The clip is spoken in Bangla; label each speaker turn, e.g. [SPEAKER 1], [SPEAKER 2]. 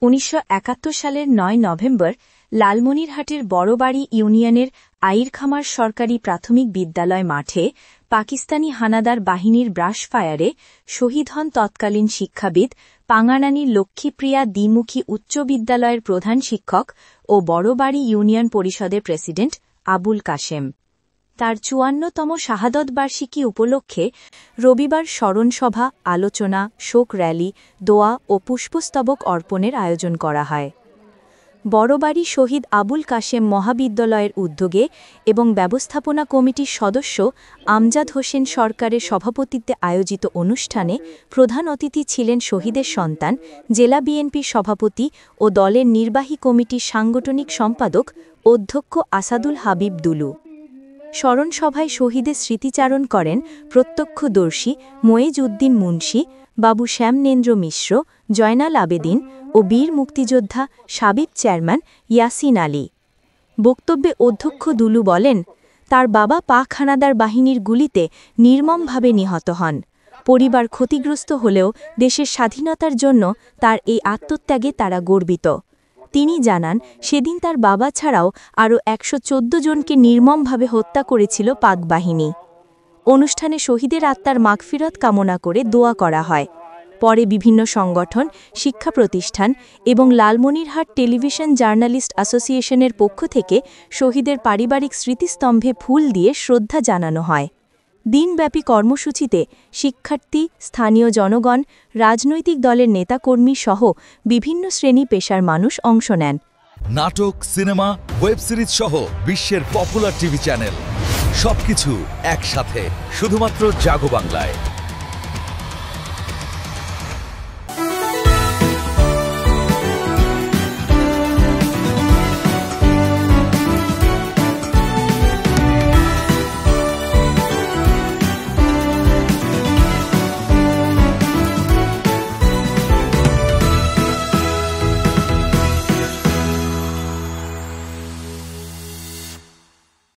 [SPEAKER 1] 1971 সালের 9 নভেম্বর লালমনিরহাটের বড়বাড়ি ইউনিয়নের আইরখামার সরকারি প্রাথমিক বিদ্যালয় মাঠে পাকিস্তানি হানাদার বাহিনীর ব্রাশ ফায়ারে শহীদ হন তৎকালীন শিক্ষাবিদ পাঙানানীর লক্ষ্মীপ্রিয়া দ্বিমুখী উচ্চ বিদ্যালয়ের প্রধান শিক্ষক ও বড়বাড়ি ইউনিয়ন পরিষদের প্রেসিডেন্ট আবুল কাশেম। তার ৫৪তম শাহাদত বার্ষিকী উপলক্ষে রবিবার স্মরণসভা, আলোচনা, শোক র্যালি, দোয়া ও পুষ্পস্তবক অর্পণের আয়োজন করা হয়। বড়বাড়ি শহীদ আবুল কাশেম মহাবিদ্যালয়ের উদ্যোগে এবং ব্যবস্থাপনা কমিটির সদস্য আমজাদ হোসেন সরকারের সভাপতিত্বে আয়োজিত অনুষ্ঠানে প্রধান অতিথি ছিলেন শহীদের সন্তান, জেলা বিএনপির সভাপতি ও দলের নির্বাহী কমিটির সাংগঠনিক সম্পাদক অধ্যক্ষ আসাদুল হাবিব দুলু। স্মরণসভায় শহীদের স্মৃতিচারণ করেন প্রত্যক্ষদর্শী ময়েজ উদ্দিন মুন্সি, বাবু শ্যামনেন্দ্র মিশ্র, জয়নাল আবেদিন ও বীর মুক্তিযোদ্ধা সাবিক চেয়ারম্যান ইয়াসিন আলী। বক্তব্যে অধ্যক্ষ দুলু বলেন, তার বাবা পাক হানাদার বাহিনীর গুলিতে নির্মমভাবে নিহত হন। পরিবার ক্ষতিগ্রস্ত হলেও দেশের স্বাধীনতার জন্য তার এই আত্মত্যাগে তারা গর্বিত। তিনি জানান, সেদিন তার বাবা ছাড়াও আরও ১১৪ জনকে নির্মমভাবে হত্যা করেছিল পাক বাহিনী। অনুষ্ঠানে শহীদের আত্মার মাগফিরত কামনা করে দোয়া করা হয়। পরে বিভিন্ন সংগঠন, শিক্ষা প্রতিষ্ঠান এবং লালমনিরহাট টেলিভিশন জার্নালিস্ট অ্যাসোসিয়েশনের পক্ষ থেকে শহীদের পারিবারিক স্মৃতিস্তম্ভে ফুল দিয়ে শ্রদ্ধা জানানো হয়। দিনব্যাপী কর্মসূচিতে শিক্ষার্থী, স্থানীয় জনগণ, রাজনৈতিক দলের নেতাকর্মী সহ বিভিন্ন শ্রেণী পেশার মানুষ অংশ নেন।
[SPEAKER 2] নাটক, সিনেমা, ওয়েব সিরিজ সহ বিশ্বের পপুলার টিভি চ্যানেল সবকিছু একসাথে শুধুমাত্র জাগো বাংলায়।